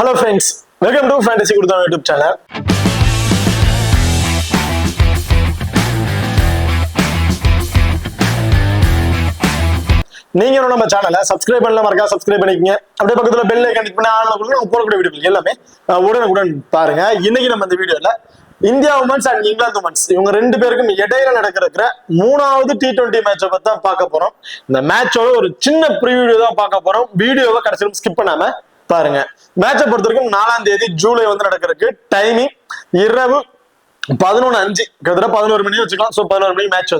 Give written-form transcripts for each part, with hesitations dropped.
Hello friends, welcome to Fantasy Gurudhan YouTube channel. நீங்க நம்ம சேனலை சப்ஸ்கிரைப் பண்ணல மறக்காம சப்ஸ்கிரைப் பண்ணிக்கங்க. அப்படியே பக்கத்துல பெல் ஐகான் கிளிக் பண்ணி ஆன்ல கொடுங்க. போறக்கூடிய வீடியோக்கள் எல்லாமே உடனுக்குடன் பாருங்க. இன்னைக்கு நம்ம இந்த வீடியோல India women's and England women's இவங்க ரெண்டு பேருக்கும் இடையில நடக்கிற மூணாவது T20 மேட்சை பத்தி தான் பார்க்க போறோம். இந்த மேட்சோட ஒரு சின்ன ப்ரிவியூ தான் பார்க்க போறோம். வீடியோவை கடைசியில் ஸ்கிப் பண்ணாம பாருங்க. மேட்சை பொறுத்த வரைக்கும் 4ஆம் தேதி ஜூலை நடக்கிறதுக்கு டைமிங் இரவு 11:05 கிட்டத்தட்ட 11 மணி வச்சுக்கலாம். ஸோ 11 மணி மேட்ச்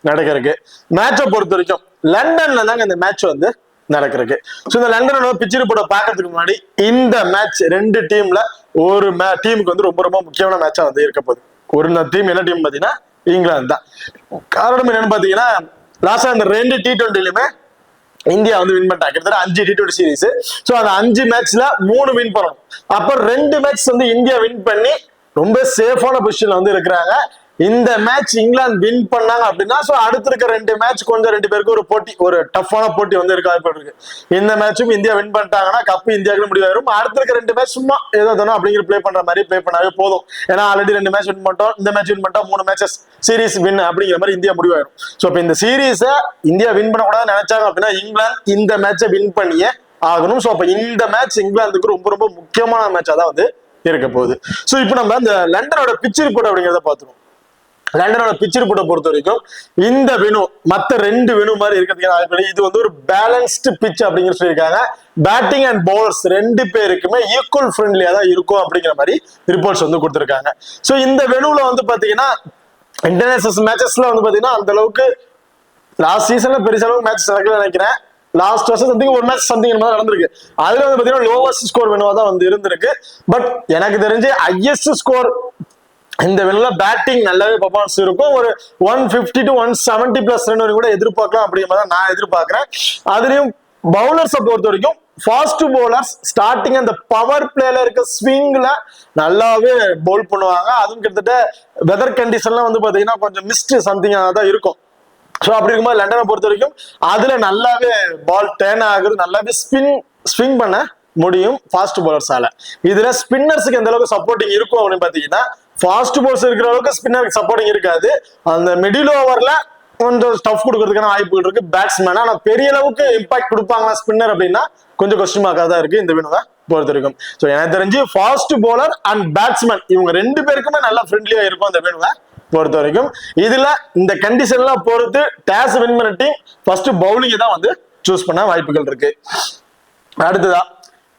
நடக்கிறதுக்கு. மேட்சை பொறுத்த வரைக்கும் லண்டன்ல தாங்க இந்த மேட்ச் நடக்கிறதுக்கு. ஸோ இந்த லண்டனோட பிச் ரிப்போர்ட்டை பார்க்கறதுக்கு முன்னாடி இந்த மேட்ச் ரெண்டு டீம்ல ஒரு டீமுக்கு ரொம்ப ரொம்ப முக்கியமான மேட்சா இருக்க போகுது. ஒரு டீம் என்ன டீம் பாத்தீங்கன்னா இங்கிலாந்து தான். காரணம் என்னன்னு பாத்தீங்கன்னா லாஸ்டா இந்த ரெண்டு T20லயுமே இந்தியா வின் பண்ணிட்டாங்க. கிட்டத்தட்ட 5 T20 சீரீஸ். ஸோ அந்த 5 மேட்ச்ல 3 வின் பண்ணணும். அப்ப 2 மேட்ச் இந்தியா வின் பண்ணி ரொம்ப சேஃபான பொசிஷன்ல இருக்கிறாங்க. இந்த மேட்ச் இங்கிலாந்து வின் பண்ணாங்க அப்படின்னா சோ அடுத்து இருக்க 2 மேட்ச் கொஞ்சம் 2 பேருக்கு ஒரு போட்டி, ஒரு டஃப்பான போட்டி இருக்க வாய்ப்பு இருக்கு. இந்த மேட்சும் இந்தியா வின் பண்ணிட்டாங்கன்னா கப்பு இந்தியாவுக்கு முடிவாயிரும். அடுத்து இருக்க 2 மேட்ச் சும்மா ஏதோ அப்படிங்கிற பிளே பண்ற மாதிரி பிளே பண்ணாவே போதும். ஏன்னா ஆல்ரெடி 2 மேட்ச் வின் பண்ணிட்டோம், இந்த மேட்ச் வின் பண்ணிட்டோம், 3 மேட்சஸ் சீரீஸ் வின் அப்படிங்கிற மாதிரி இந்தியா முடிவாயிரும். சோ இப்ப இந்த சீரீஸை இந்தியா வின் பண்ணக்கூடாதுன்னு நினைச்சாங்க அப்படின்னா இங்கிலாந்து இந்த மேட்சை வின் பண்ணியே ஆகணும். சோ அப்ப இந்த மேட்ச் இங்கிலாந்துக்கு ரொம்ப ரொம்ப முக்கியமான மேட்சா தான் இருக்க போகுது. சோ இப்போ நம்ம இந்த லண்டனோட பிச் ரிப்போர்ட் அப்படிங்கிறத பார்த்துருவோம். லண்டனோட பிச் ரிப்போர்ட்டை பொறுத்த வரைக்கும் இந்த வெனு மத்த 2 வெனு மாதிரி இருக்கிறதுக்கு இது ஒரு பேலன்ஸ்டு பிச் அப்படிங்கிற சொல்லியிருக்காங்க. பேட்டிங் அண்ட் பவுலர்ஸ் 2 பேருக்குமே ஈக்குவல் ஃப்ரெண்ட்லியா தான் இருக்கும் அப்படிங்கிற மாதிரி ரிப்போர்ட்ஸ் கொடுத்திருக்காங்க. சோ இந்த வெனுல பாத்தீங்கன்னா இன்டர்நேஷனல் மேட்சஸ்ல பாத்தீங்கன்னா அந்த அளவுக்கு லாஸ்ட் சீசன்ல பெரிய அளவுக்கு மேட்ச் நடக்கல நினைக்கிறேன். லாஸ்ட் வருஷம் சம்திங் ஒரு மேட்ச் சம்திங் நடந்திருக்கு. அதுல பாத்தீங்கன்னா லோவஸ்ட் ஸ்கோர் வெனுவா தான் இருந்திருக்கு. பட் எனக்கு தெரிஞ்சு ஹையஸ்ட் ஸ்கோர் இந்த வெள்ள பேட்டிங் நல்லாவே பர்ஃபார்மன்ஸ் இருக்கும். ஒரு 150 to 170 பிளஸ் ரன் கூட எதிர்பார்க்கலாம் அப்படிங்கிற நான் எதிர்பார்க்கிறேன். அதுலயும் பவுலர்ஸை பொறுத்த வரைக்கும் ஃபாஸ்ட் பவுலர்ஸ் ஸ்டார்டிங் அந்த பவர் பிளேல இருக்க ஸ்விங்ல நல்லாவே பவுல் பண்ணுவாங்க. அதுவும் கிட்டத்தட்ட வெதர் கண்டிஷன்லாம் பாத்தீங்கன்னா கொஞ்சம் மிஸ்ட் சம்திங் தான் இருக்கும். ஸோ அப்படி இருக்கும்போது லண்டனை பொறுத்த வரைக்கும் அதுல நல்லாவே பால் டேர்ன் ஆகுது, நல்லாவே ஸ்விங் பண்ண முடியும் ஃபாஸ்ட் பவுலர்ஸால. இதுல ஸ்பின்னர்ஸுக்கு எந்த அளவுக்கு சப்போர்ட்டிங் இருக்கும் அப்படின்னு பாத்தீங்கன்னா ஃபாஸ்ட் பவுலர்ஸ் இருக்கிற அளவுக்கு ஸ்பின்னருக்கு சப்போர்ட்டிங் இருக்காது. அந்த மிடில் ஓவர்ல கொஞ்சம் ஸ்டஃப் கொடுக்கறதுக்கான வாய்ப்புகள் இருக்கு பேட்ஸ்மேன். ஆனா பெரிய அளவுக்கு இம்பாக்ட் கொடுப்பாங்களா ஸ்பின்னர் அப்படின்னா கொஞ்சம் கொஸ்டின் மார்க்கா தான் இருக்கு இந்த வினுவை பொறுத்த வரைக்கும். ஸோ எனக்கு தெரிஞ்சு ஃபாஸ்ட் பவுலர் அண்ட் பேட்ஸ்மேன் இவங்க 2 பேருக்குமே நல்லா ஃப்ரெண்ட்லியா இருக்கும் அந்த வினுவை பொறுத்த வரைக்கும். இதுல இந்த கண்டிஷன்லாம் பொறுத்து டாஸ் வின் பண்ண டீம் ஃபர்ஸ்ட் பவுலிங் தான் சூஸ் பண்ண வாய்ப்புகள் இருக்கு. அடுத்ததா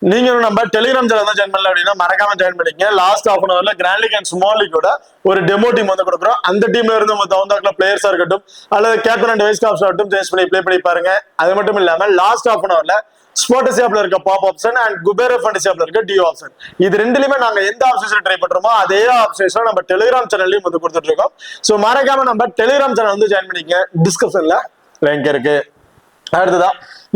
நீங்க நம்ம டெலிகிராம் சேனல் தான் ஜாயின் பண்ணல அப்படின்னா மறக்காம ஜாயின் பண்ணிக்கங்க. லாஸ்ட் ஹாஃப் அன் ஹவர்ல கிராண்ட் லீக் அண்ட் ஸ்மால் லீக்கோட ஒரு டெமோ டீம் கொடுக்குறோம். அந்த டீம்ல இருந்து நம்ம தகுந்தாக்குல பிளேயர்ஸா இருக்கட்டும் அல்லது கேப்டன் அண்ட் வைஸ் கேப்டன் ஆகட்டும் சேஞ்ச் பண்ணி ப்ளே பண்ணி பாருங்க. அது மட்டும் இல்லாம லாஸ்ட் ஹாஃப் அன் ஹவர்ல ஸ்போர்ட்ஸ் ஆப்ல இருக்க pop option and Kubera fantasy ஆப்ல இருக்க டியோ ஆப்ஷன் இது ரெண்டுலயுமே நாங்க எந்த ஆப்ஷன்ஸ்ல ட்ரை பண்றோமோ அதே ஆப்ஷன்ஸ்ல நம்ம டெலிகிராம் சேனல்லையும் கொடுத்துட்டு இருக்கோம். சோ மறக்காம நம்ம டெலிகிராம் சேனல் ஜாயின் பண்ணிக்கங்க. டிஸ்கிரிப்ஷன்ல லிங்க் இருக்கு. அடுத்ததா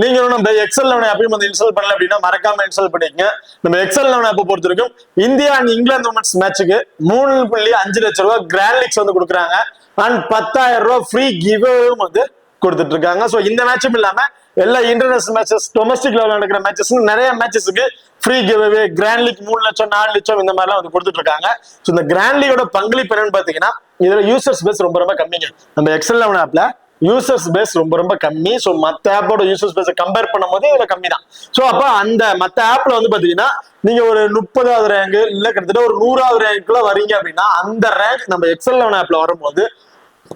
நீங்க நம்ம எக்ஸல் 11 அப்பயும் இன்ஸ்டால் பண்ணல அப்படின்னா மறக்காம இன்ஸ்டால் பண்ணிக்கங்க. நம்ம எக்ஸல் 11 ஆப் பொறுத்த வரைக்கும் இந்தியா அண்ட் இங்கிலாந்து உமன்ஸ் மேட்சுக்கு 3.5 லட்சம் ரூபாய் கிராண்ட் லீக்ஸ் கொடுக்குறாங்க. அண்ட் 10,000 ரூபாய் ஃப்ரீ கிவ்அவேவும் கொடுத்துட்டு இருக்காங்க. சோ இந்த மேட்சும் இல்லாம எல்லா இன்டர்நேஷனல் மேட்சஸ் டொமஸ்டிக் லெவல் நடக்கிற மேட்சஸ் நிறைய மேட்சஸ்க்கு ஃப்ரீ கிவ்அவே கிராண்ட் லீக் 3 லட்சம் 4 லட்சம் இந்த மாதிரிலாம் கொடுத்துட்டு இருக்காங்க. சோ இந்த கிராண்ட் லீகோட பங்களிப்பு என்னன்னு பாத்தீங்கன்னா இதுல யூசர்ஸ் பேஸ் ரொம்ப ரொம்ப கம்மிங்க. நம்ம எக்ஸல் 11 ஆப்ல யூசர்ஸ் பேஸ் ரொம்ப ரொம்ப கம்மி. ஸோ மற்ற ஆப்போட யூசர்ஸ் பேஸை கம்பேர் பண்ணும்போது இதுல கம்மி தான். ஸோ அப்ப அந்த மற்ற ஆப்ல பாத்தீங்கன்னா நீங்க ஒரு 30வது ரேங்க் இல்ல கிட்டத்தட்ட ஒரு 100வது ரேங்க்ல வரீங்க அப்படின்னா அந்த ரேங்க் நம்ம எக்ஸல் 11 ஆப்ல வரும்போது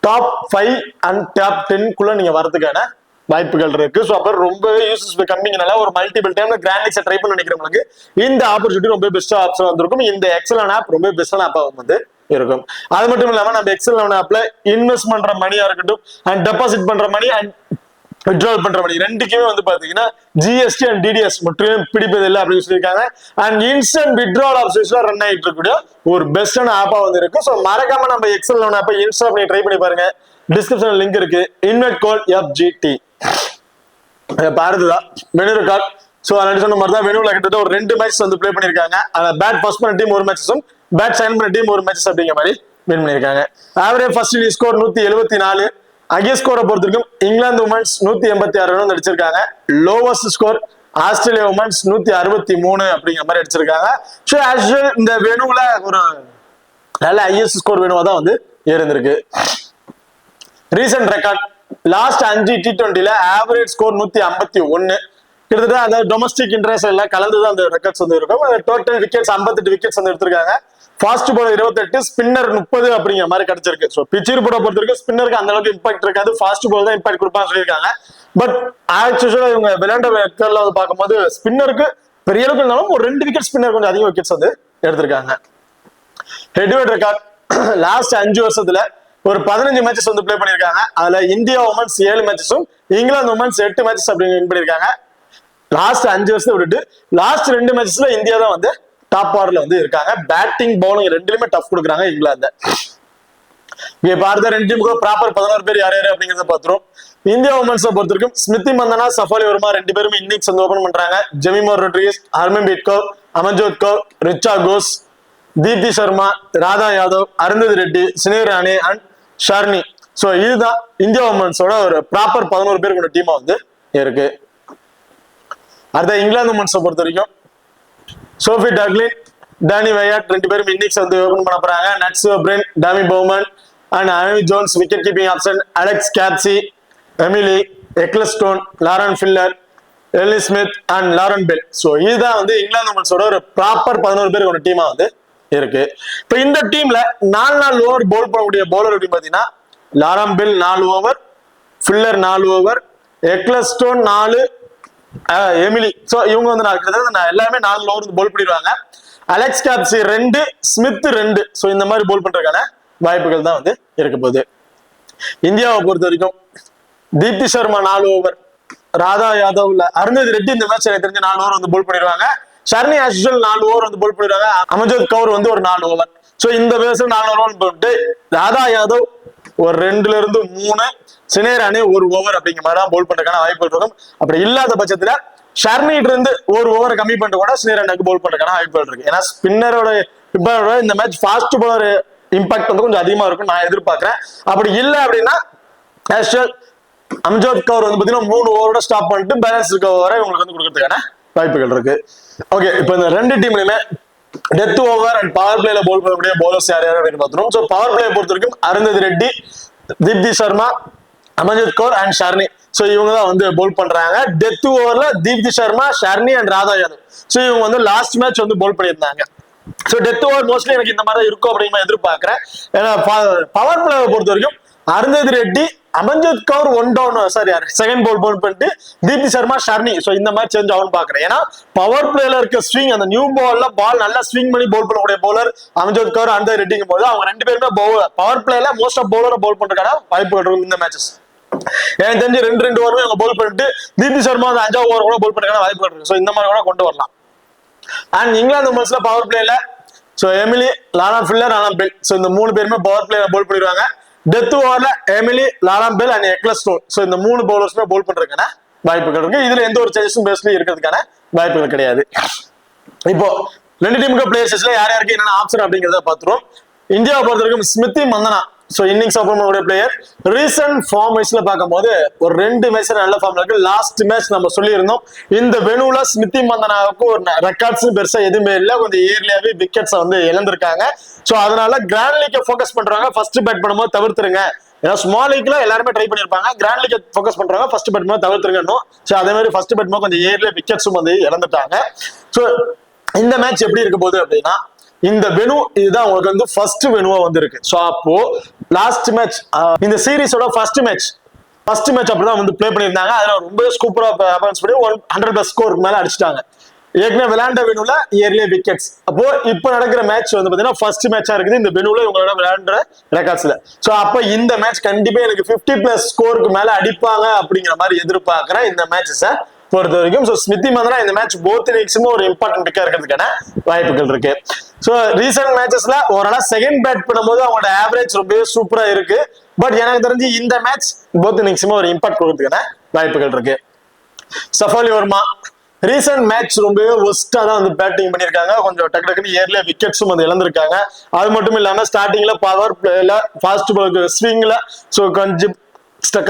டாப் 5 அண்ட் டாப் 10 நீங்க வரதுக்கான வாய்ப்புகள் இருக்கு. ஸோ அப்ப ரொம்பவே யூசர்ஸ் கம்மிங்கனால ஒரு மல்டிபிள் டைம்ல கிராண்ட் லீக்ஸை ட்ரை பண்ண நினைக்கிறவங்களுக்கு இந்த ஆப்பர்ச்சுனிட்டி ரொம்ப பெஸ்டா ஆப்ஷன் வந்திருக்கும். இந்த எக்ஸல் 11 ஆப் ரொம்ப பெஸ்டான ஆப்பா இருக்கும். அது மட்டும் இல்லாம நம்ம எக்ஸல் 11 ஆப்ல இன்வெஸ்ட் பண்ற மணியா இருக்கட்டும் அண்ட் டெபாசிட் பண்ற மணி அண்ட் வித்ட்ரால் பண்ற மணி ரெண்டுக்குமே பாத்தீங்கன்னா ஜிஎஸ்டி அண்ட் டிடிஎஸ் மட்டும் பிடிப்பது இல்லை அப்படின்னு சொல்லியிருக்காங்க. அண்ட் இன்ஸ்டன்ட் வித்ட்ரால் ஆப்ஷன்ஸ்ல ரன் ஆகிட்டு இருக்கக்கூடிய ஒரு பெஸ்டான ஆப்பா இருக்கு. ஸோ மறக்காம நம்ம எக்ஸல் 11 ஆப்பை இன்ஸ்டால் பண்ணி ட்ரை பண்ணி பாருங்க. டிஸ்கிரிப்ஷன்ல லிங்க் இருக்கு. Invite code FGT. பாரதுதான் மெனு ரெக்கார்ட். சோ நான் சொன்ன மாதிரி தான் வெனுல கிட்டத்தட்ட ஒரு 2 மேட்ச் ப்ளே பண்ணிருக்காங்க. பேட் ஃபர்ஸ்ட் பண்ண டீம் ஒரு மேட்சஸும் பேட் சைன் பண்ண டீம் ஒரு மேட்சஸ் அப்படிங்கிற மாதிரி வின் பண்ணிருக்காங்க. Average first inning score 174. Highest ஸ்கோரை பொறுத்திருக்கும் இங்கிலாந்து உமன்ஸ் 186 ரன் அடிச்சிருக்காங்க. லோவஸ்ட் ஸ்கோர் ஆஸ்திரேலியா உமன்ஸ் 163 அப்படிங்கிற மாதிரி அடிச்சிருக்காங்க. ஸோ ஆக்சுவல் இந்த வெனுல ஒரு நல்ல ஹையஸ்ட் ஸ்கோர் வெனுவா தான் வந்து இருந்திருக்கு. ரீசன்ட் ரெக்கார்ட் லாஸ்ட் 5 T20ல ஆவரேஜ் ஸ்கோர் 151. கிட்டத்தட்ட அந்த டொமஸ்டிக் இன்டர்நேஷனல் எல்லாம் கலந்துதான் அந்த ரெக்கார்ட்ஸ் வந்து இருக்கும். டோட்டல் விக்கெட்ஸ் 58 விக்கெட்ஸ் வந்து எடுத்திருக்காங்க. ஃபாஸ்ட் பாலர் 28, ஸ்பின்னர் 30 அப்படிங்கிற மாதிரி கிடைச்சிருக்கு. ஸோ பிச்சர் போட பொறுத்த வரைக்கும் ஸ்பின்னருக்கு அந்த அளவுக்கு இம்பாக்ட் இருக்காது, ஃபாஸ்ட் பால் தான் இம்பாக்ட் கொடுப்பான்னு சொல்லியிருக்காங்க. பட் ஆக்சுவலா இவங்க விளையாண்ட ரெக்கார்ட்ல வந்து பார்க்கும்போது ஸ்பின்னருக்கு பெரிய அளவுக்கு இருந்தாலும் ஒரு 2 விக்கெட் ஸ்பின்னர் கொஞ்சம் அதிக விக்கெட்ஸ் வந்து எடுத்திருக்காங்க. ஹெட்வெட் ரெக்கார்ட் லாஸ்ட் 5 வருஷத்துல ஒரு 15 மேட்சஸ் வந்து பிளே பண்ணிருக்காங்க. அதுல இந்தியா உமன்ஸ் 7 மேட்சஸும் இங்கிலாந்து உமன்ஸ் 8 மேட்சஸ் அப்படி வின் பண்ணிருக்காங்க. லாஸ்ட் 5 வருஷத்தை விட்டுட்டு லாஸ்ட் 2 மேட்சஸ்ல இந்தியா தான் வந்து டாப் ஆர்டர்ல வந்து இருக்காங்க. பேட்டிங் பவுலிங் ரெண்டுலயுமே டஃப் கொடுக்குறாங்க இங்கிலாந்து. இங்க பார்த்த 2 டீமுக்கும் ப்ராப்பர் 11 பேர் யார் யாரு அப்படிங்கறத பாத்துரும். இந்தியா உமன்ஸை பொறுத்த வரைக்கும் ஸ்மிருதி மந்தனா, சஃபாலி வர்மா 2 பேரும் இன்னிங்ஸ் வந்து ஓபன் பண்றாங்க. ஜெமிமா ரொட்ரிகஸ், ஹர்மன்ப்ரீத் கௌர், அமன்ஜோத் கௌர், ரிச்சா கோஸ், தீப்தி சர்மா, ராதா யாதவ், அருந்ததி ரெட்டி, ஸ்னேஹ் ராணே அண்ட் ஷர்னி. சோ இதுதான் இந்தியா உமன்ஸோட ஒரு ப்ராப்பர் 11 பேர் கொண்ட டீமா வந்து இருக்கு. அடுத்த இங்கிலாந்து உமன்ஸை பொறுத்த வரைக்கும் சோஃபி டக்லின், டானி வயாட் 2 பேரும் இன்னிங்ஸ் வந்து ஓபன் பண்ண போறாங்க. நட்ஸ் ஒப்ரென், Tammy Beaumont and Amy Jones wicket keeping option, Alex Capsey, Emily Ecclestone, Lauren Filer, Ellie Smith and Lauren Bell. So இதுதான் வந்து இங்கிலாந்து உமன்ஸோட ஒரு ப்ராப்பர் 11 பேர் கொண்ட டீமா வந்து இருக்கு. இப்ப இந்த டீம்ல 4 ஓவர் பவுல் பண்ணக்கூடிய பவுலர் அப்படின்னு பாத்தீங்கன்னா Lauren Bell 4 over, Filer 4 over, Ecclestone 4, Emily. So இவங்க வந்து எல்லாமே 4 ஓவர் பவுல் பண்ணிடுவாங்க. Alex கேப்சி 2, Smith 2. சோ இந்த மாதிரி பவுல் பண்றதுக்கான வாய்ப்புகள் தான் வந்து இருக்க போகுது. இந்தியாவை பொறுத்த வரைக்கும் தீப்தி சர்மா 4 ஓவர், ராதா யாதவ், அருந்ததி ரெட்டி இந்த மேட்ச் எனக்கு தெரிஞ்சு 4 ஓவர் வந்து பவுல் பண்ணிடுவாங்க. ஷர்னி ஆஷுவல் 4 ஓவர் வந்து பவுல் பண்ணிடுவாங்க. அமன்ஜோத் கௌர் வந்து ஒரு 4 ஓவர். சோ இந்த பேஸ்ல 4 ஓவர் போட்டு ராதா யாதவ் ஒரு 2ல இருந்து 3, ஸ்னேஹ் ராணே 1 ஓவர் அப்படிங்கிற மாதிரி தான் பவுல் பண்றதுக்கான வாய்ப்புகள் இருக்கும். அப்படி இல்லாத பட்சத்துல ஷர்னிட்டு இருந்து 1 ஓவரை கம்மி பண்ணிட்டு கூட ஸ்னேஹ் ராணேக்கு பவுல் பண்றதுக்கான வாய்ப்புகள் இருக்கு. ஏன்னா ஸ்பின்னரோட இந்த மேட்ச் ஃபாஸ்ட் பவுலர் இம்பாக்ட் வந்து கொஞ்சம் அதிகமா இருக்கும் நான் எதிர்பார்க்கிறேன். அப்படி இல்லை அப்படின்னா அம்ஜோத் கௌர் வந்து பாத்தீங்கன்னா 3 ஓவரோட ஸ்டாப் பண்ணிட்டு பேலன்ஸ் இருக்க ஓவரை இவங்களுக்கு வந்து கொடுக்கறதுக்கான வாய்ப்புகள் இருக்கு. ஓகே, இப்போ இந்த 2 டீம்லயுமே டெத் ஓவர் அண்ட் பவர் பிளேல பவுல் பண்ணக்கூடிய பவுலர்ஸ் யார் யார் அப்படின்னு பார்த்துருவோம். ஸோ பவர் பிளே பொறுத்த வரைக்கும் அருந்ததி ரெட்டி, தீப்தி சர்மா, அமன்ஜோத் கௌர் அண்ட் ஷர்னி. ஸோ இவங்க தான் வந்து பவுல் பண்றாங்க. டெத் ஓவர்ல தீப்தி சர்மா, ஷர்னி அண்ட் ராதா யாதவ். ஸோ இவங்க வந்து லாஸ்ட் மேட்ச் வந்து பவுல் பண்ணியிருந்தாங்க. ஸோ டெத் ஓவர் மோஸ்ட்லி எனக்கு இந்த மாதிரி இருக்கும் அப்படின்னு எதிர்பார்க்கிறேன். ஏன்னா பவர் பிளேவை பொறுத்த வரைக்கும் Arundhati Reddy, Amanjot Kaur 1 down second bowl பண்ணிட்டு தீப்தி சர்மா, ஷர்னி. சோ இந்த மாதிரி சேஞ்ச் ஆகும் பாக்குறேன். ஏன்னா பவர் பிளேல இருக்க ஸ்விங், அந்த நியூ பால்ல பால் நல்லா ஸ்விங் பண்ணி பவுல் பண்ணக்கூடிய பவுலர் அமன்ஜோத் கௌர், அருந்ததி ரெட்டிங்கும் போது அவங்க 2 பேருமே பவர் பிளேல மோஸ்ட் ஆஃப் பவுலரை பவுல் பண்றதுக்கான வாய்ப்புகள் இருக்கும் இந்த மேட்சஸ். எனக்கு தெரிஞ்சு 2 ஓவருமே அவங்க பவுல் பண்ணிட்டு தீப்தி சர்மா அந்த 5வது ஓவர் கூட பவுல் பண்றதுக்கான வாய்ப்புகள் இருக்கு. சோ இந்த மாதிரி கூட கொண்டு வரலாம். அண்ட் இங்கிலாந்து உமன்ஸ்ல பவர் பிளேல so Emily, Lauren Filer, Lauren Bell. So இந்த 3 பேருமே பவர் பிளேல பவுல் பண்ணிடுவாங்க. டெத் ஓவர்ல Emily, Lauren Bell and Ecclestone. So இந்த 3 பவுலர்ஸ்மே பவுல் பண்றதுக்கான வாய்ப்புகள் இருக்கு. இதுல எந்த ஒரு சேஞ்சஸும் பேஸ்லயும் இருக்கிறதுக்கான வாய்ப்புகள் கிடையாது. இப்போ 2 டீமுக்கு பிளேயர்ஸ்ல யார் யாருக்கு என்னென்ன ஆப்ஷன் அப்படிங்கிறத பாத்துருவோம். இந்தியாவை பொறுத்த வரைக்கும் Smriti Mandhana so innings open பண்ணக்கூடிய பிளேயர். ரீசன்ட் ஃபார்ம் வைஸ்ல பார்க்கும்போது ஒரு 2 மேட்ச் நல்ல ஃபார்ம்ல இருக்கு. லாஸ்ட் மேட்ச் நம்ம சொல்லியிருந்தோம் இந்த வெனுல ஸ்மிருதி மந்தனாவுக்கு ஒரு ரெக்கார்ட்ஸ் பெருசா எதுவுமே இல்லை, கொஞ்சம் ஏர்லியாவே விக்கெட்ஸ் வந்து இழந்திருக்காங்க. சோ அதனால கிராண்ட் லீக்கை ஃபோக்கஸ் பண்றாங்க. ஃபர்ஸ்ட் பேட் பண்ணும்போது தவிர்த்துருங்க. ஏன்னா ஸ்மால் லீக்ல எல்லாருமே ட்ரை பண்ணிருப்பாங்க, கிராண்ட் லீக் ஃபோக்கஸ் பண்றாங்க, ஃபர்ஸ்ட் பேட் பண்ணும்போது தவிர்த்துருங்க. சோ அதே மாதிரி ஃபர்ஸ்ட் பேட் பண்ணும்போது கொஞ்சம் ஏர்லியா விக்கெட்ஸும் வந்து இழந்துட்டாங்க. சோ இந்த மேட்ச் எப்படி இருக்க போகுது அப்படின்னா இந்த வெனு இதுதான் உங்களுக்கு வந்து ஃபர்ஸ்ட் வெனுவா வந்திருக்கு. சோ அப்போ லாஸ்ட் மேட்ச் இந்த சீரிஸோட ஃபர்ஸ்ட் மேட்ச் அப்படிதான் வந்து பிளே பண்ணியிருந்தாங்க. அதுல ரொம்ப சூப்பரா பெர்ஃபார்மன்ஸ் பண்ணி 100+ ஸ்கோருக்கு மேல அடிச்சிட்டாங்க. ஏற்கனவே விளையாண்ட வெனுல இயர்லி விக்கெட்ஸ். அப்போ இப்போ நடக்கிற மேட்ச் வந்து பாத்தீங்கன்னா ஃபர்ஸ்ட் மேட்சா இருக்குது இந்த வெனுல இவங்களோட விளையாடுற ரெக்கார்ட்ஸ்ல. சோ அப்ப இந்த மேட்ச் கண்டிப்பா எனக்கு 50+ ஸ்கோருக்கு மேல அடிப்பாங்க அப்படிங்கிற மாதிரி எதிர்பார்க்கிறேன் இந்த மேட்சஸை பொறுத்த வரைக்கும். சோ ஸ்மிருதி மந்தனா இந்த மேட்ச் போத் இன்னிங்ஸும் ஒரு இம்பார்ட்டன்ட் பிக்கா இருக்கிறதுக்கான வாய்ப்புகள் இருக்கு. சோ ரீசன்ட் மேட்சஸ்ல ஓரளவு செகண்ட் பேட் பண்ணும்போது அவங்களோட ஆவரேஜ் ரொம்ப சூப்பரா இருக்கு. பட் எனக்கு தெரிஞ்சு இந்த மேட்ச் போத் இன்னிங்ஸும் ஒரு இம்பாக்ட் கொடுக்கறதுக்கான வாய்ப்புகள் இருக்கு. சஃபாலி வர்மா ரீசன்ட் மேட்ச் ரொம்ப ஒஸ்டா தான் வந்து பேட்டிங் பண்ணிருக்காங்க. கொஞ்சம் டக்கு டக்குன்னு ஏர்லியா விக்கெட்ஸும் வந்து இழந்திருக்காங்க. அது மட்டும் இல்லாம ஸ்டார்டிங்ல பவர் பிளேல ஃபாஸ்ட் பாலுக்கு ஸ்விங்ல சோ கொஞ்சம்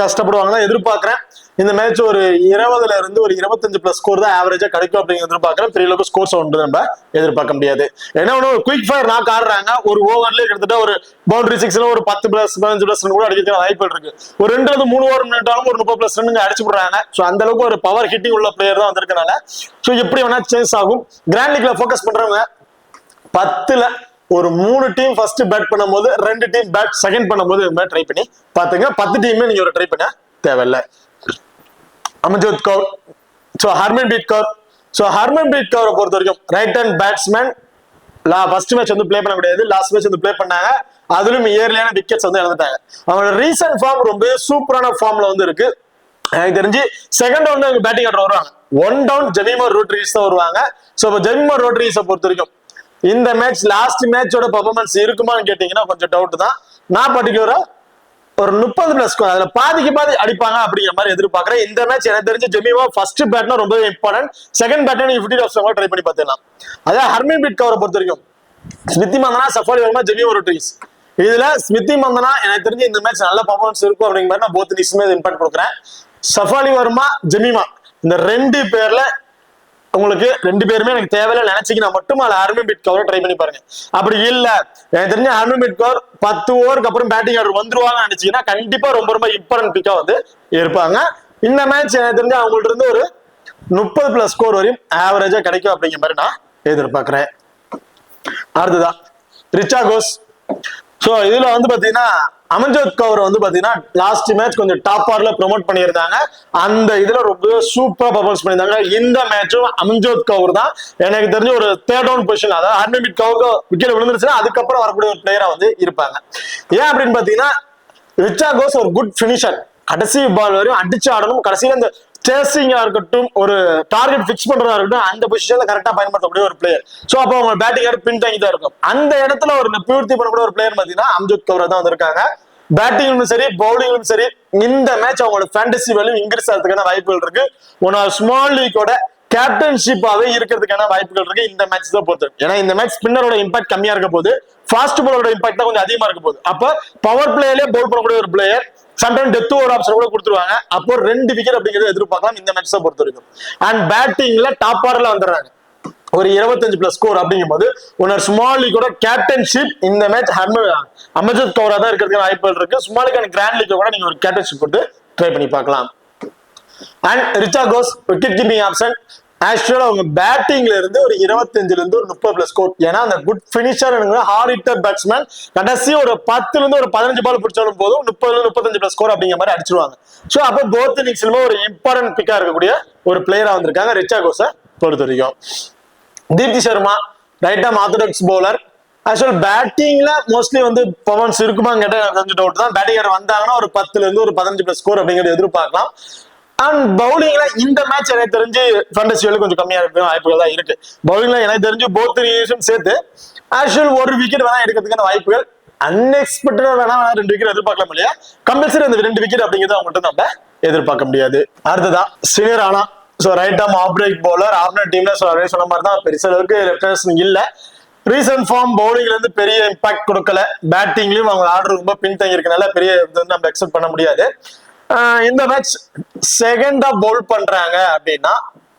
கஷ்டப்படுவாங்க எதிர்பார்க்கிறேன். இந்த மேட்ச் ஒரு 20ல இருந்து ஒரு 25+ ஸ்கோர் தான் ஆவரேஜா கிடைக்கும் அப்படிங்கிறது எதிர்பார்க்கறேன். பெரிய அளவுக்கு ஸ்கோர்ஸ் ஒன்று நம்ம எதிர்பார்க்க முடியாது. என்ன ஒன்று ஒரு குயிக் ஃபயர் நாக் ஆடுறாங்க, ஒரு ஓவர்ல கிட்டத்தட்ட ஒரு பவுண்டரி 6ல ஒரு 10+ 15+ ரன் கூட அடிக்கிறதுக்கு வாய்ப்புகள் இருக்கு. ஒரு 2-3 ஓவர் நின்றாலும் ஒரு 30+ ரன் அடிச்சு விடுறாங்க. ஸோ அந்த அளவுக்கு ஒரு பவர் ஹிட்டிங் உள்ள பிளேயர் தான் வந்திருக்கனால ஸோ எப்படி வேணா சேஞ்ச் ஆகும். கிராண்ட் லீக்ல ஃபோக்கஸ் பண்றவங்க 10ல ஒரு 3 டீம் ஃபர்ஸ்ட் பேட் பண்ணும்போது 2 டீம் பேட் செகண்ட் பண்ணும்போது ட்ரை பண்ணி பாத்துங்க. 10 டீமே நீங்க ஒரு ட்ரை பண்ண தேவையில்லை. அமன்ஜோத் கவுர், ஸோ ஹர்மன்பிரீத் கவுர். ஸோ ஹர்மன்பிரீத் கவுரை பொறுத்த வரைக்கும் right hand batsman. First match வந்து பிளே பண்ண முடியாது, லாஸ்ட் மேட்ச் வந்து பிளே பண்ணாங்க. அதிலும் இயர்லியான விக்கெட்ஸ் வந்து இழந்துட்டாங்க. அவங்களோட ரீசன்ட் ஃபார்ம் ரொம்ப சூப்பரான ஃபார்ம்ல வந்து இருக்கு. எனக்கு தெரிஞ்சு செகண்ட் ரவுண்ட் அவங்க பேட்டிங் ஆர்டர் வருவாங்க. 1 டவுன் ஜெமிமா ரோட்ரிகஸ் தான் வருவாங்க. ஸோ இப்போ ஜெமிமா ரோட்ரிகஸை பொறுத்த வரைக்கும் இந்த மேட்ச் லாஸ்ட் மேட்சோட பெர்ஃபார்மன்ஸ் இருக்குமான்னு கேட்டீங்கன்னா கொஞ்சம் டவுட் தான். நான் பர்டிகுலரா ஒரு 30+ ஸ்கோர் அதுல பாதிக்கு பாதி அடிப்பாங்க அப்படிங்கிற மாதிரி எதிர்பார்க்கறேன். இந்த மேட்ச் எனக்கு தெரிஞ்சு ஜெமிமா ஃபர்ஸ்ட் பேட்னா ரொம்ப இம்பார்ட்டன்ட். செகண்ட் பேட்னா நீங்க 50 ட்ரை பண்ணி பார்த்துக்கலாம். அதே ஹர்மன்பிரீத் கவுரை பொறுத்த வரைக்கும் ஸ்மிருதி மந்தனா, சஃபாலி வர்மா, ஜெமிமா ரோட்ரிகஸ். இதுல ஸ்மிருதி மந்தனா எனக்கு தெரிஞ்சு இந்த மேட்ச் நல்ல பெர்ஃபார்மன்ஸ் இருக்கும் அப்படிங்கிற மாதிரி நான் போத் டீம்ஸுமே இம்பாக்ட் கொடுக்குறேன். சஃபாலி வர்மா, ஜெமிமா இந்த 2 பேர்ல உங்களுக்கு 2 பேருமே எனக்கு தேவையில்லை நினைச்சீங்கன்னா மட்டும் அதுல ஹர்மன்பிரீத் கவுரை ட்ரை பண்ணி பாருங்க. அப்படி இல்ல எனக்கு தெரிஞ்ச ஹர்மன்பிரீத் கவுர் 10 ஓவருக்கு அப்புறம் பேட்டிங் ஆர்டர் வந்துருவாங்க நினைச்சீங்கன்னா கண்டிப்பா ரொம்ப ரொம்ப இம்பார்ட்டன்ட் பிக்கா வந்து இருப்பாங்க. இந்த மேட்ச் எனக்கு தெரிஞ்ச அவங்கள்ட்ட இருந்து ஒரு 30+ ஸ்கோர் வரையும் ஆவரேஜா கிடைக்கும் அப்படிங்கிற மாதிரி நான் எதிர்பார்க்கிறேன். அடுத்ததான் ரிச்சா கோஸ். ஸோ இதுல வந்து பாத்தீங்கன்னா அமன்ஜோத் கவுர் வந்து பாத்தீங்கன்னா லாஸ்ட் மேட்ச் கொஞ்சம் டாப் ஆர்ல ப்ரொமோட் பண்ணியிருந்தாங்க. அந்த இதுல ரொம்ப சூப்பரா பர்ஃபார்மன்ஸ் பண்ணியிருந்தாங்க. இந்த மேட்சும் அமன்ஜோத் கவுர் தான் எனக்கு தெரிஞ்ச ஒரு 3rd டவுன் பொசிஷன், அதாவது ஹர்மன்பிரீத் கவுருக்கு விக்கெட் விழுந்துருச்சுன்னா அதுக்கப்புறம் வரக்கூடிய ஒரு பிளேயரா வந்து இருப்பாங்க. ஏன் அப்படின்னு பாத்தீங்கன்னா ரிச்சா கோஸ் ஒரு குட் பினிஷர். கடைசி பால் வரையும் அடிச்சு ஆடணும். கடைசியில இந்த சேசிங்கா இருக்கட்டும், ஒரு டார்கெட் பிக்ஸ் பண்றதா இருக்கட்டும், அந்த பொசிஷன்ல கரெக்டா பயன்படுத்தக்கூடிய ஒரு பிளேயர். சோ அப்போ அவங்க பேட்டிங் பின் தாங்கி தான் இருக்கும். அந்த இடத்துல ஒரு நிவர்த்தி பண்ணக்கூடிய ஒரு பிளேயர் பாத்தீங்கன்னா அம்ஜோத் கவுர் தான் வந்திருக்காங்க. பேட்டிங்லும் சரி பவுலிங்லும் சரி இந்த மேட்ச் அவங்களோட ஃபேண்டசி வேல்யூ இன்க்ரீஸ் ஆகிறதுக்கான வாய்ப்புகள் இருக்கு. ஸ்மால் லீக்கோட கேப்டன்ஷிப்பாவே இருக்கிறதுக்கான வாய்ப்புகள் இருக்கு இந்த மேட்ச் தான் பொறுத்து. ஏன்னா இந்த மேட்ச் ஸ்பின்னரோட இம்பாக்ட் கம்மியா இருக்க போது, ஃபாஸ்ட் பாலரோட இம்பாக்ட் தான் கொஞ்சம் அதிகமா இருக்க போகுது. அப்ப பவர் பிளேயர்லயே பவுல் பண்ணக்கூடிய ஒரு player sometime death over option கூட கொடுத்துருவாங்க. அப்போ 2 விக்கெட் அப்படிங்கிறத எதிர்பார்க்கலாம் இந்த மேட்ச் பொறுத்த வரைக்கும். அண்ட் பேட்டிங்ல டாப் ஆர்ல வந்துடுறாங்க ஒரு 25+ ஸ்கோர் அப்படிங்கும் போது உன்னோட ஸ்மால் லீக்கோட கேப்டன்ஷிப் இந்த மேட்ச் அமன்ஜோத் கவுரா தான் இருக்கிறதுக்கு வாய்ப்புகள் இருக்கு. Small league and grand league கூட நீங்க ஒரு கேப்டன்ஷிப் போட்டு ட்ரை பண்ணி பார்க்கலாம். And Richa Ghosh wicket keeping option ஆக்சுவலா அவங்க பேட்டிங்ல இருந்து ஒரு 25ல இருந்து ஒரு 30+ ஸ்கோர். ஏன்னா அந்த good finisher heart hitter batsman கடைசி ஒரு 10ல இருந்து ஒரு 15 பால் பிடிச்சாலும் போதும் 30-35+ ஸ்கோர் அப்படிங்கிற மாதிரி அடிச்சிருவாங்க. ஸோ அப்போ போத் இன்னிங்ஸ்லுமே ஒரு இம்பார்ட்டன்ட் பிக்கா இருக்கக்கூடிய ஒரு பிளேயரா வந்திருக்காங்க ரிச்சா கோஸை பொறுத்த வரைக்கும். Deepti Sharma right arm orthodox bowler. Actual பேட்டிங்ல மோஸ்ட்லி வந்து பர்ஃபார்மன்ஸ் இருக்குமான்னு கேட்டால் எனக்கு கொஞ்சம் டவுட் தான். பேட்டிங் வந்தாங்கன்னா ஒரு 10ல இருந்து ஒரு 15+ ஸ்கோர் அப்படிங்கிறது எதிர்பார்க்கலாம். அண்ட் பவுலிங்ல இந்த மேட்ச் எனக்கு தெரிஞ்சு ஃபேண்டசி வேல்யூ கொஞ்சம் கம்மியா இருக்க வாய்ப்புகள் தான் இருக்கு. பவுலிங்ல எனக்கு தெரிஞ்சு போத் டீம்ஸும் சேர்த்து ஆக்சுவல் ஒரு விக்கெட் வேணா எடுக்கிறதுக்கான வாய்ப்புகள் அன்எக்ஸ்பெக்டடா வேணா 2 விக்கெட் எதிர்பார்க்கலாம் இல்லையா. கம்பல்சரி அந்த 2 விக்கெட் அப்படிங்கிறது அவங்கள்ட்ட நம்ம எதிர்பார்க்க முடியாது. அடுத்ததான் சினியர் ஆனா so right arm off break bowler. Opener டீம்ல சொன்ன மாதிரி தான் பெருசா அளவுக்கு லெஃப்டர்ஸ் இல்ல. ரீசன்ட் ஃபார்ம் பவுலிங்ல இருந்து பெரிய இம்பாக்ட் கொடுக்கல. பேட்டிங்லயும் அவங்க ஆர்டர் ரொம்ப பின்தங்கி இருக்கனால பெரிய நம்ம எக்ஸ்பெக்ட் பண்ண முடியாது. இந்த மேட்ச் செகண்டா பவுல் பண்றாங்க அப்படின்னா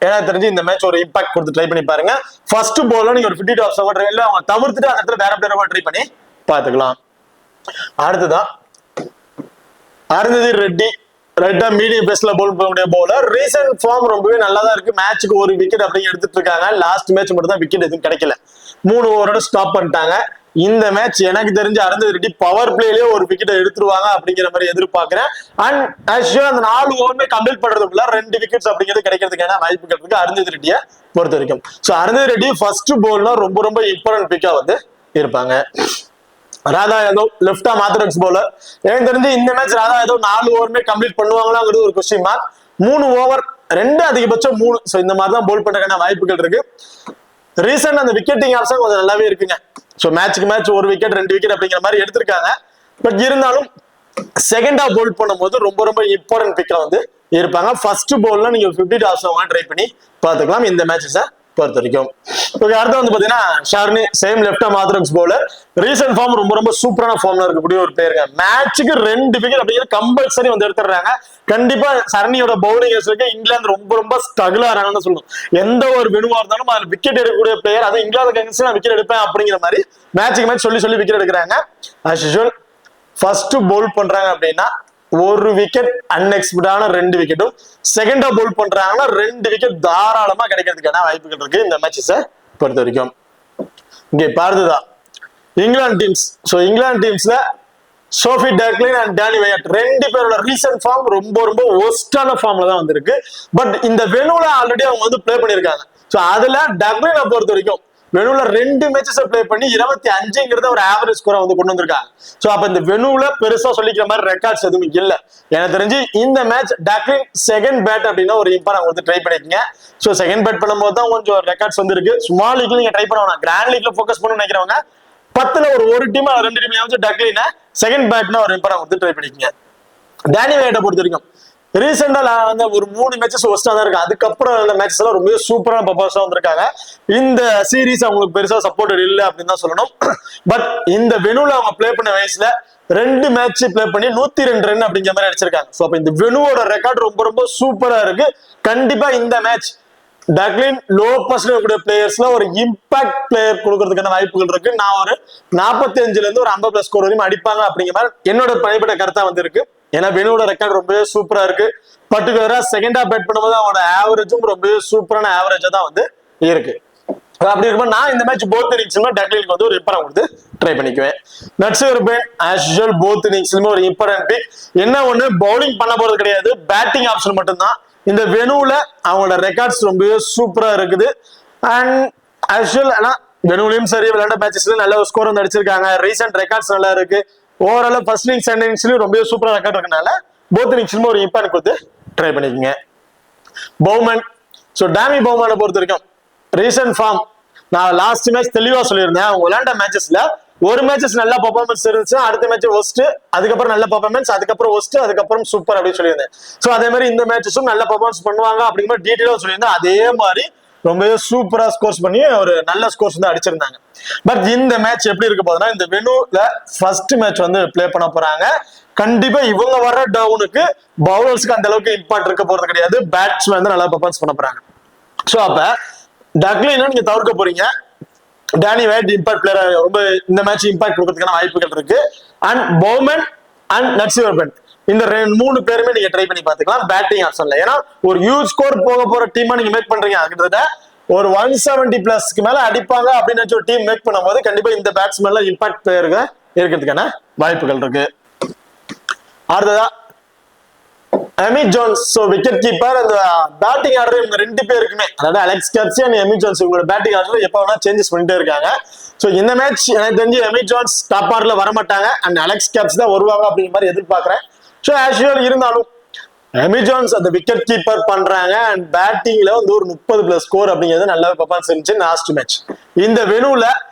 எனக்கு தெரிஞ்சு இந்த மேட்ச் ஒரு இம்பாக்ட் கொடுத்து ட்ரை பண்ணி பாருங்க. ஃபர்ஸ்ட் பால்ல நீங்க ஒரு 50 டாப்ஸ் இல்ல அவங்க தவிர்த்துட்டு அந்த இடத்துல வேற பிளேயர் ட்ரை பண்ணி பாத்துக்கலாம். அடுத்ததான் அருந்ததி ரெட்டி ரைட்டா மீடியம் பேஸ்ல பவுல் பண்ணக்கூடிய பவுலர். ரீசன்ட் ஃபார்ம் ரொம்பவே நல்லா தான் இருக்கு. மேட்சுக்கு ஒரு விக்கெட் அப்படிங்க எடுத்துட்டு இருக்காங்க. லாஸ்ட் மேட்ச் மட்டும் தான் விக்கெட் எதுவும் கிடைக்கல. 3 ஓவரோட ஸ்டாப் பண்ணிட்டாங்க. இந்த மேட்ச் எனக்கு தெரிஞ்சு அருந்ததி ரெட்டி பவர் பிளேலயே ஒரு விக்கெட் எடுத்துருவாங்க அப்படிங்கிற மாதிரி எதிர்பார்க்கிறேன். அண்ட் ஆக்சுவலா அந்த 4 ஓவருமே கம்ப்ளீட் பண்றதுக்குள்ள 2 விக்கெட்ஸ் அப்படிங்கிறது கிடைக்கிறதுக்கான வாய்ப்புகள் இருக்கு அருந்ததி ரெட்டியை பொறுத்த வரைக்கும். ஸோ அருந்ததி ரெட்டி ஃபர்ஸ்ட் பவுல்னா ரொம்ப ரொம்ப இம்பார்ட்டன்ட் பிக்கா வந்து இருப்பாங்க. Radha Yadav left arm orthodox bowler. எனக்கு தெரிஞ்சு இந்த மேட்ச் ராதா யாதவ் 4 ஓவருமே கம்ப்ளீட் பண்ணுவாங்களாங்கிறது ஒரு கொஸ்டின் மார்க். 3 ஓவர் 2 அதிகபட்சம் 3. ஸோ இந்த மாதிரி தான் பவுல் பண்றதுக்கான வாய்ப்புகள் இருக்கு. ரீசன்ட் அந்த விக்கெட்டிங் ஆப்ஷன் கொஞ்சம் நல்லாவே இருக்குங்க. ஸோ மேட்சுக்கு மேட்ச் 1 விக்கெட் 2 விக்கெட் அப்படிங்கிற மாதிரி எடுத்திருக்காங்க. பட் இருந்தாலும் செகண்டா பவுல் பண்ணும்போது ரொம்ப ரொம்ப இம்பார்ட்டன்ட் பிக்கா வந்து இருப்பாங்க. ஃபர்ஸ்ட் பவுல்ல நீங்க 50 டாப்ஸ் ட்ரை பண்ணி பார்த்துக்கலாம் இந்த மேட்சஸை பொறுத்த வரைக்கும். ஓகே, அடுத்து வந்து பாத்தீங்கன்னா Charani same left arm orthodox bowler. Recent form ரொம்ப ரொம்ப சூப்பரான ஃபார்ம்ல இருக்கக்கூடிய ஒரு பிளேயருங்க. மேட்சுக்கு 2 விக்கெட் அப்படிங்கிறது கம்பல்சரி வந்து எடுத்துடுறாங்க. கண்டிப்பா சரணியோட பவுலிங் இருக்கு. இங்கிலாந்து ரொம்ப ரொம்ப ஸ்ட்ரகிள் ஆறாங்கன்னு சொல்லணும். எந்த ஒரு வெனுவா இருந்தாலும் அதுல விக்கெட் எடுக்கக்கூடிய பிளேயர், அது இங்கிலாந்து நான் விக்கெட் எடுப்பேன் அப்படிங்கிற மாதிரி மேட்சுக்கு மேட்ச் சொல்லி விக்கெட் எடுக்கிறாங்க. as usual ஃபர்ஸ்ட் பவுல் பண்றாங்க அப்படின்னா ஒரு விக்கெட் அன்எக்ஸ்பெக்டான 2 விக்கெட்டும், செகண்டா பவுல் பண்றாங்கன்னா 2 விக்கெட் தாராளமா கிடைக்கிறதுக்கான வாய்ப்புகள் இருக்கு இந்த மேட்சஸை பொறுத்த வரைக்கும். இங்கே பாருதுதான் இங்கிலாந்து டீம்ஸ். சோ இங்கிலாந்து டீம்ஸ்ல Sophie Dunkley and Danny Wyatt 2 பேரோட ரீசன்ட் ஃபார்ம் ரொம்ப ரொம்ப ஒஸ்டான ஃபார்ம்ல தான் வந்திருக்கு. பட் இந்த வெனுல ஆல்ரெடி அவங்க வந்து பிளே பண்ணிருக்காங்க. சோ அதுல டக்லினை பொறுத்த வரைக்கும் வெனுல 2 மேட்சஸ் பிளே பண்ணி 25ங்கிறத ஒரு ஆவரேஜ் ஸ்கோரை வந்து கொண்டு வந்திருக்காங்க. சோ அப்ப இந்த வெனுல பெருசா சொல்லிக்கிற மாதிரி ரெக்கார்ட்ஸ் எதுவும் இல்ல. எனக்கு தெரிஞ்சு இந்த மேட்ச் டக்லின் செகண்ட் பேட் அப்படின்னா ஒரு இம்பார்ட் வந்து ட்ரை பண்ணிக்கங்க. சோ செகண்ட் பேட் பண்ணும்போது தான் கொஞ்சம் ரெக்கார்ட்ஸ் வந்து இருக்கு. ஸ்மால் லீக்ல நீங்க ட்ரை பண்ணலாம், கிராண்ட் லீக்ல ஃபோக்கஸ் பண்ணணும்னு நினைக்கிறவங்க 10ல ஒரு டீம் 2 டீம்ல டக்லினா செகண்ட் பேட்னா ஒரு இம்பார்ட் வந்து ட்ரை பண்ணிக்கங்க. டேனி வெயட்டை பொறுத்த வரைக்கும் ரீசெண்டா வந்து ஒரு 3 மேட்சஸ் ஒஸ்டா தான் இருக்கு. அதுக்கப்புறம் அந்த மேட்சஸ் எல்லாம் ரொம்ப சூப்பரான பர்ஃபார்மன்ஸா வந்திருக்காங்க. இந்த சீரீஸ் அவங்களுக்கு பெருசா சப்போர்ட் இல்லை அப்படின்னு தான் சொல்லணும். பட் இந்த வெனுல அவங்க பிளே பண்ண வயசுல 2 மேட்ச் பிளே பண்ணி 102 ரன் அப்படிங்கிற மாதிரி அடிச்சிருக்காங்க. சோ அப்ப இந்த வெனுவோட ரெக்கார்ட் ரொம்ப ரொம்ப சூப்பரா இருக்கு. கண்டிப்பா இந்த மேட்ச் டக்லின் லோ பர்சன்ட் பிளேயர்ஸ்ல ஒரு இம்பாக்ட் பிளேயர் கொடுக்கறதுக்கான வாய்ப்புகள் இருக்கு. நான் ஒரு 45ல இருந்து ஒரு 50+ ஸ்கோர் வரையும் அடிப்பாங்க அப்படிங்கிற மாதிரி என்னோட தனிப்பட்ட கருத்தா வந்து இருக்கு. ஏன்னா வெனுவோட ரெக்கார்ட் ரொம்ப சூப்பரா இருக்கு. பர்டிகுலரா செகண்டா பேட் பண்ணும்போது அவனோட ஆவரேஜும் ரொம்ப சூப்பரான ஆவரேஜா தான் வந்து இருக்கு. அப்படி இருக்கும்போது நான் இந்த மேட்ச் போத் இன்னிங்ஸ்லுமே டக்லினுக்கு வந்து ஒரு இம்பார்ட் கொடுத்து ட்ரை பண்ணிக்குவேன். நட்சத்திரம் ஆஸ் யூசுவல் போத் இன்னிங்ஸ்லுமே ஒரு இம்பார்ட்டன்ட் பிக். என்ன ஒண்ணு, பவுலிங் பண்ண போறது கிடையாது, பேட்டிங் ஆப்ஷன் மட்டும்தான். இந்த வெனுல அவங்களோட ரெக்கார்ட்ஸ் ரொம்ப சூப்பரா இருக்குது. அண்ட் ஆஸ் யூசுவல் ஆனா வெனுலையும் சரி விளையாண்ட மேட்சஸ்ல நல்ல ஒரு ஸ்கோர் வந்து அடிச்சிருக்காங்க. ரீசெண்ட் ரெக்கார்ட்ஸ் நல்லா இருக்கு. ஓவரால் ஃபர்ஸ்ட் இன்னிங்ஸ் செகண்ட் இன்னிங்ஸ்லயும் ரொம்ப சூப்பரா ரெக்கார்ட் இருக்கனால போத் இன்னிங்ஸ்லுமே ஒரு இம்பாக்ட் கொடுத்து ட்ரை பண்ணிக்கங்க. பவுமன். சோ டாமி பவுமனை பொறுத்த வரைக்கும் ரீசெண்ட் ஃபார்ம் நான் லாஸ்ட் மேட்ச் தெளிவா சொல்லியிருந்தேன். அவங்க விளையாண்ட மேட்சஸ்ல ஒரு மேட்சஸ் நல்ல பெர்ஃபார்மன்ஸ் இருந்துச்சு, அடுத்த மேட்ச் ஒஸ்ட், அதுக்கப்புறம் நல்ல பெர்ஃபார்மன்ஸ், அதுக்கப்புறம் ஒஸ்ட், அதுக்கப்புறம் சூப்பர் அப்படின்னு சொல்லியிருந்தேன். சோ அதே மாதிரி இந்த மேட்சஸும் நல்ல பெர்ஃபார்மன்ஸ் பண்ணுவாங்க அப்படிங்கிற மாதிரி டீட்டெயிலா சொல்லியிருந்தேன். அதே மாதிரி ரொம்பவே சூப்பரா ஸ்கோர்ஸ் பண்ணி ஒரு நல்ல ஸ்கோர்ஸ் வந்து அடிச்சிருந்தாங்க. பட் இந்த மேட்ச் எப்படி இருக்க போகுதுன்னா, இந்த வெனுல ஃபர்ஸ்ட் மேட்ச் வந்து பிளே பண்ண போறாங்க. கண்டிப்பா இவங்க வர டவுனுக்கு பவுலர்ஸ்க்கு அந்த அளவுக்கு இம்பாக்ட் இருக்க போறது கிடையாது. பேட்ஸ்மேன் வந்து நல்லா பெர்ஃபார்மன்ஸ் பண்ண போறாங்க. சோ அப்ப டக்லினா நீங்க தவிர்க்க போறீங்க. டேனி வெயட் இம்பாக்ட் பிளேயர் ரொம்ப இந்த மேட்ச் இம்பாக்ட் கொடுக்கறதுக்கான வாய்ப்புகள் இருக்கு. அண்ட் பவுமன் அண்ட் நட்சிவர்பன் இந்த 3 பேருமே நீங்க ட்ரை பண்ணி பாத்துக்கலாம் பேட்டிங் ஆப்ஷன்ல. ஏன்னா ஒரு ஹியூஜ் ஸ்கோர் போக போற டீமா நீங்க மேக் பண்றீங்க. கிட்டத்தட்ட ஒரு 170+ மேல அடிப்பாங்க அப்படின்னு ஒரு டீம் மேக் பண்ணும்போது கண்டிப்பா இந்த பேட்ஸ்மேன்ல இம்பாக்ட் பிளேயருக்கு இருக்கிறதுக்கான வாய்ப்புகள் இருக்கு. அடுத்ததா Amy Jones. So wicket keeper. அந்த பேட்டிங் ஆர்டர் இவங்க 2 பேருக்குமே, அதாவது அலெக்ஸ் கேப்சி அண்ட் எமி ஜோன்ஸ், இவங்களோட பேட்டிங் ஆர்டர் எப்ப வேணா சேஞ்சஸ் பண்ணிட்டே இருக்காங்க. சோ இந்த மேட்ச் எனக்கு தெரிஞ்சு எமி ஜோன்ஸ் டாப் ஆர்டர்ல வர மாட்டாங்க அண்ட் அலெக்ஸ் கேப்ஸ் தான் வருவாங்க அப்படிங்கிற மாதிரி எதிர்பார்க்கிறேன். சோ ஆஸ் யூசுவல் இருந்தாலும் எமி ஜோன்ஸ் அந்த விக்கெட் கீப்பர் பண்றாங்க அண்ட் பேட்டிங்ல வந்து ஒரு 30+ ஸ்கோர் அப்படிங்கிறது நல்ல பெர்ஃபார்மன்ஸ் இருந்துச்சு லாஸ்ட் மேட்ச். இந்த வெனுல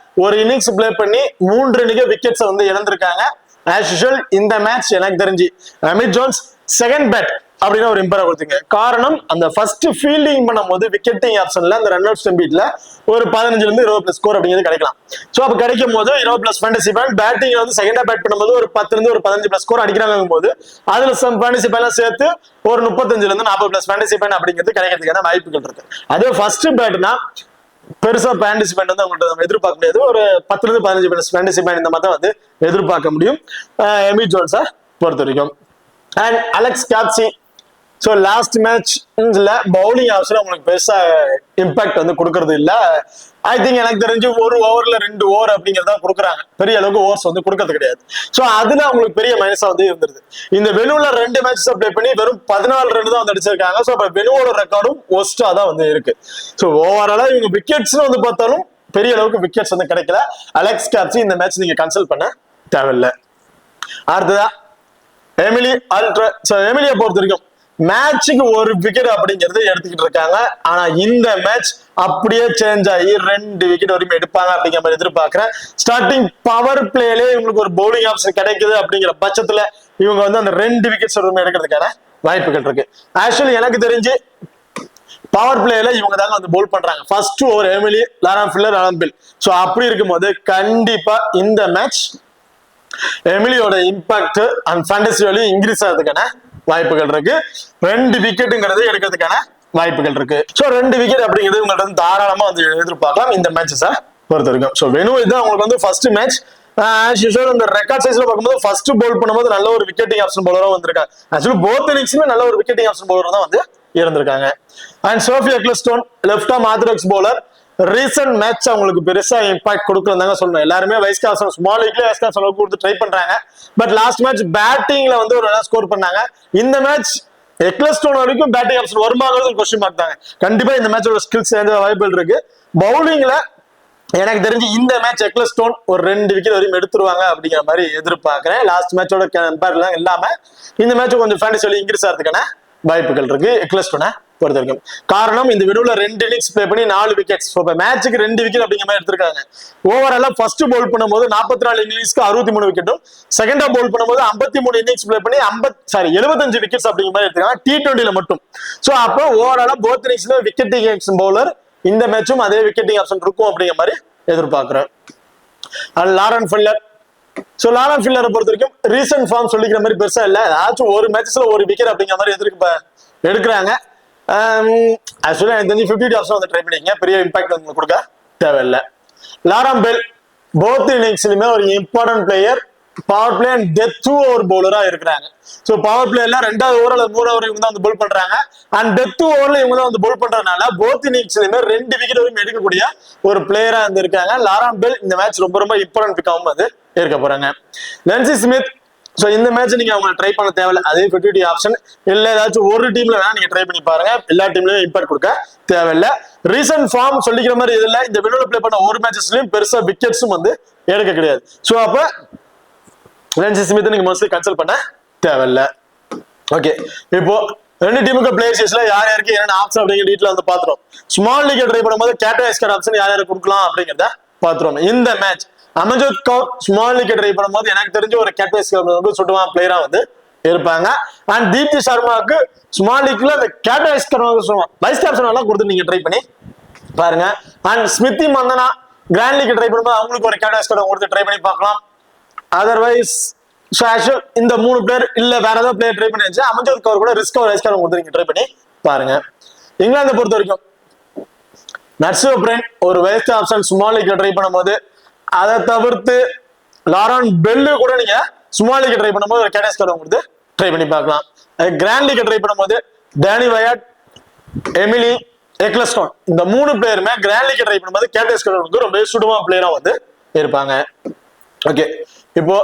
ஒரு இன்னிங்ஸ் பிளே பண்ணி 3 விக்கெட்ஸ் வந்து இழந்திருக்காங்க. ஆஸ் யூசுவல் இந்த மேட்ச் எனக்கு தெரிஞ்சு எமி ஜோன்ஸ் செகண்ட் பேட் அப்படின்னு ஒரு இம்பார்ட் கொடுத்தீங்க. காரணம் அந்த ஃபர்ஸ்ட் ஃபீல்டிங் பண்ணும்போது விக்கெட்டிங் ஆப்ஷன்ல அந்த ரன் அவுட் ஸ்டம்பீட்ல ஒரு 15ல இருந்து 20+ ஸ்கோர் அப்படிங்கிறது கிடைக்கலாம். சோ அப்ப கிடைக்கும் போது 20+ ஃபேண்டசி பாயிண்ட், பேட்டிங்ல வந்து செகண்டா பேட் பண்ணும்போது ஒரு 10ல இருந்து ஒரு 15+ ஸ்கோர் அடிக்கிறாங்க போது அதுல சம் ஃபேண்டசி பாயிண்ட் சேர்த்து ஒரு 35ல இருந்து 40+ ஃபேண்டசி பாயிண்ட் அப்படிங்கிறது கிடைக்கிறதுக்கான வாய்ப்புகள் இருக்கு. அதே ஃபர்ஸ்ட் பேட்னா பெருசா ஃபேண்டசி பாயிண்ட் வந்து அவங்கள்ட்ட நம்ம எதிர்பார்க்க முடியாது. ஒரு 10ல இருந்து 15+ ஃபேண்டசி பாயிண்ட் இந்த மாதிரி தான் வந்து எதிர்பார்க்க முடியும் எமி ஜோன்ஸை பொறுத்த வரைக்கும். And Alex கேப்சி. சோ லாஸ்ட் மேட்ச்ல பவுலிங் ஆப்ஷன் உங்களுக்கு பெருசா இம்பாக்ட் வந்து கொடுக்கறது இல்ல. ஐ திங்க் எனக்கு தெரிஞ்சு ஒரு ஓவர்ல 2 ஓவர் அப்படிங்கறத கொடுக்குறாங்க. பெரிய அளவுக்கு ஓவர்ஸ் வந்து கொடுக்கறது கிடையாது. சோ அதுல அவங்களுக்கு பெரிய மைனஸா வந்து இருந்தது. இந்த வெனுல 2 மேட்சஸ் பிளே பண்ணி வெறும் 14 ரன் தான் வந்து அடிச்சிருக்காங்க. சோ அப்ப வெனுவோட ரெக்கார்டும் ஒஸ்டா தான் வந்து இருக்கு. சோ ஓவராலா இவங்க விக்கெட்ஸ் வந்து பார்த்தாலும் பெரிய அளவுக்கு விக்கெட்ஸ் வந்து கிடைக்கல. அலெக்ஸ் கேப்சி இந்த மேட்ச் நீங்க கன்சல்ட் பண்ண தேவையில்லை. அடுத்ததா எமிலி அல்ட்ரா. சோ எமிலியை பொறுத்த வரைக்கும் மேட்சுக்கு ஒரு விக்கெட் அப்படிங்கிறது எடுத்துக்கிட்டு இருக்காங்க. ஆனா இந்த மேட்ச் அப்படியே சேஞ்ச் ஆகி 2 விக்கெட் வரைக்கும் எடுப்பாங்க அப்படிங்கிற மாதிரி எதிர்பார்க்கிறேன். ஸ்டார்டிங் பவர் பிளேலே இவங்களுக்கு ஒரு பவுலிங் ஆப்ஷன் கிடைக்குது அப்படிங்கிற பட்சத்துல இவங்க வந்து அந்த 2 விக்கெட்ஸ் வரைக்கும் எடுக்கிறதுக்கான வாய்ப்புகள் இருக்கு. ஆக்சுவலி எனக்கு தெரிஞ்சு பவர் பிளேல இவங்க தாங்க வந்து போல் பண்றாங்க. First over Emily, Lauren Filer, Lauren Bell. So அப்படி இருக்கும்போது கண்டிப்பா இந்த மேட்ச் எமிலியோட impact and fantasy value increase ஆகிறதுக்கான வாய்ப்புகள் இருக்கு. 2 விக்கெட்டுங்கிறது எடுக்கிறதுக்கான வாய்ப்புகள் இருக்கு. சோ 2 விக்கெட் அப்படிங்கிறது உங்கள்ட்ட வந்து தாராளமா வந்து எதிர்பார்க்கலாம் இந்த மேட்சஸை பொறுத்த வரைக்கும். சோ வெனு இதுதான் உங்களுக்கு வந்து ஃபர்ஸ்ட் மேட்ச். ஆஸ் யூசுவல் இந்த ரெக்கார்ட் சைஸ்ல பார்க்கும்போது ஃபர்ஸ்ட் போல் பண்ணும்போது நல்ல ஒரு விக்கெட்டிங் ஆப்ஷன் பவுலரா வந்திருக்காங்க. ஆக்சுவலி போத் இன்னிங்ஸுமே நல்ல ஒரு விக்கெட்டிங் ஆப்ஷன் பவுலர் தான் வந்து இருந்திருக்காங்க. And Sophie Ecclestone left arm orthodox bowler. Recent match அவங்களுக்கு பெருசா இம்பாக்ட் கொடுக்கலதாங்க சொல்லணும். எல்லாருமே வைஸ் கேப்டன் ஸ்மால் லீக்ல வைஸ் கேப்டன் அளவுக்கு கொடுத்து ட்ரை பண்றாங்க. பட் லாஸ்ட் மேட்ச் பேட்டிங்ல வந்து ஒரு நல்லா ஸ்கோர் பண்ணாங்க. இந்த மேட்ச் எக்லஸ்டோன் வரைக்கும் பேட்டிங் ஆப்ஷன் வருமாங்கிறது ஒரு கொஸ்டின் மார்க் தாங்க. கண்டிப்பா இந்த மேட்சோட ஸ்கில்ஸ் சேர்ந்த வாய்ப்புகள் இருக்கு. பவுலிங்ல எனக்கு தெரிஞ்சு இந்த மேட்ச் எக்லஸ்டோன் ஒரு 2 விக்கெட் வரையும் எடுத்துருவாங்க அப்படிங்கிற மாதிரி எதிர்பார்க்கிறேன். லாஸ்ட் மேட்சோட கம்பேர்லாம் இல்லாம இந்த மேட்ச் கொஞ்சம் ஃபேண்டசி வேல்யூ இன்க்ரீஸ் ஆகிறதுக்கான வாய்ப்புகள் இருக்கு எக்லஸ்டோனை பொறுத்த வரைக்கும். காரணம் இந்த விடுவுல 2 இன்னிங்ஸ் பிளே பண்ணி 4 விக்கெட்ஸ். மேட்சுக்கு 2 விக்கெட் அப்படிங்கிற மாதிரி எடுத்திருக்காங்க. ஓவராலா ஃபர்ஸ்ட் போல் பண்ணும்போது 44 இன்னிங்ஸ்க்கு 63 விக்கெட்டும், செகண்ட் ஹாஃப் போல் பண்ணும்போது 53 இன்னிங்ஸ் பிளே பண்ணி 75 விக்கெட்ஸ் அப்படிங்கிற மாதிரி எடுத்திருக்காங்க T20ல மட்டும். சோ அப்போ ஓவராலா போத் இன்னிங்ஸ்ல விக்கெட்டிங் ஆப்ஷன் பவுலர். இந்த மேட்சும் அதே விக்கெட்டிங் ஆப்ஷன் இருக்கும் அப்படிங்கிற மாதிரி எதிர்பார்க்கிறேன். And Lauren Filer. So Lauren ஃபில்லரை பொறுத்த வரைக்கும் ரீசன்ட் ஃபார்ம் சொல்லிக்கிற மாதிரி பெருசா இல்ல. ஏதாச்சும் ஒரு மேட்ச்ல ஒரு விக்கெட் அப்படிங்கிற மாதிரி எடுக்கிறாங்க. ஆக்சுவலா எனக்கு தெரிஞ்சு 50 ஆப்ஷன் வந்து ட்ரை பண்ணிக்கங்க. பெரிய இம்பாக்ட் உங்களுக்கு கொடுக்க தேவையில்லை. லாரன் பெல் போத் இன்னிங்ஸ்லயுமே ஒரு important player. Power play and death over பவுலரா இருக்கிறாங்க. சோ பவர் பிளேல 2வது ஓவர் அல்லது 3வது ஓவர் இவங்க தான் வந்து போல் பண்றாங்க. அண்ட் டெத் ஓவர்ல இவங்க தான் வந்து போல் பண்றதுனால போத் இன்னிங்ஸ்லயுமே 2 விக்கெட் வரையும் எடுக்கக்கூடிய ஒரு பிளேயரா வந்து இருக்காங்க. லாரன் பெல் இந்த மேட்ச் ரொம்ப ரொம்ப இம்பார்ட்டன்ட் பிக்காவும் வந்து இருக்க போறாங்க. லென்சி ஸ்மித். சோ இந்த மேட்ச் நீங்க அவங்க ட்ரை பண்ண தேவையில்லை. அதே 50 ஆப்ஷன் இல்ல ஏதாச்சும் ஒரு டீம்ல வேணா நீங்க ட்ரை பண்ணி பாருங்க. எல்லா டீம்லயும் இம்பாக்ட் கொடுக்க தேவையில்லை. ரீசன்ட் ஃபார்ம் சொல்லிக்கிற மாதிரி இதுல இந்த வினோல பிளே பண்ண ஒரு மேட்சஸ்லயும் பெருசா விக்கெட்ஸும் வந்து எடுக்க கிடையாது. சோ அப்ப லென்சி ஸ்மித் நீங்க மோஸ்ட்லி கன்சல்ட் பண்ண தேவையில்லை. ஓகே, இப்போ 2 டீமுக்கு பிளேயர்ஸ்ல யார் யாருக்கு என்னென்ன ஆப்ஷன் அப்படிங்கிற டீட்டெயில் வந்து பாத்துறோம். ஸ்மால் லீக் ட்ரை பண்ணும்போது கேப்டன் வைஸ் கேப்டன் ஆப்ஷன் யார் யாருக்கு கொடுக்கலாம் அப்படிங்கிறத பாத்துறோம். இந்த match Amanjot Kaur small league try பண்ணும்போது எனக்கு தெரிஞ்ச ஒரு கேப்டன் வைஸ் கேப்டன் சுட்டுவான் பிளேயரா வந்து இருப்பாங்க. அண்ட் தீப்தி சர்மாக்கு ஸ்மால் லீக்ல அந்த captain vice captain vice captain எல்லாம் கொடுத்து நீங்க ட்ரை பண்ணி பாருங்க. And Smriti Mandhana grand league try பண்ணும்போது அவங்களுக்கு ஒரு கேப்டன் வைஸ் கேப்டன் கொடுத்து ட்ரை பண்ணி பார்க்கலாம். அதர்வைஸ் இந்த 3 பிளேயர் இல்ல வேற ஏதாவது பிளேயர் ட்ரை பண்ணி அமன்ஜோத் கவுர் கூட ரிஸ்க் வைஸ் கேப்டன் கொடுத்து நீங்க ட்ரை பண்ணி பாருங்க. இங்கிலாந்தை பொறுத்த வரைக்கும் நட்ஸோ பிரெயின் ஒரு வைஸ் ஆப்ஷன் ஸ்மால் லீக்ல ட்ரை பண்ணும்போது, அதை தவிர்த்து லாரன் பெல்லு கூட நீங்க ஸ்மால் லீக் ட்ரை பண்ணும்போது ஒரு கேப்டன் வைஸ் கொடுத்து ட்ரை பண்ணி பார்க்கலாம். கிராண்ட் லீக் ட்ரை பண்ணும்போது டேனி வயாட், எமிலி, எக்லஸ்டோன் இந்த 3 பிளேயருமே கிராண்ட் லீக் ட்ரை பண்ணும்போது கேப்டன் வைஸ் கேப்டன் ரொம்ப சுடுமா பிளேயரா வந்து இருப்பாங்க. ஓகே, இப்போ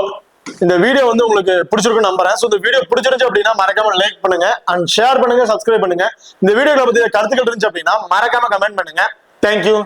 இந்த வீடியோ வந்து உங்களுக்கு பிடிச்சிருக்கும் நம்புறேன். சோ இந்த வீடியோ பிடிச்சிருந்துச்சு அப்படின்னா மறக்காம லைக் பண்ணுங்க அண்ட் ஷேர் பண்ணுங்க, சப்ஸ்கிரைப் பண்ணுங்க. இந்த வீடியோல பத்தி கருத்துக்கள் இருந்துச்சு அப்படின்னா மறக்காம கமெண்ட் பண்ணுங்க. தேங்க்யூ.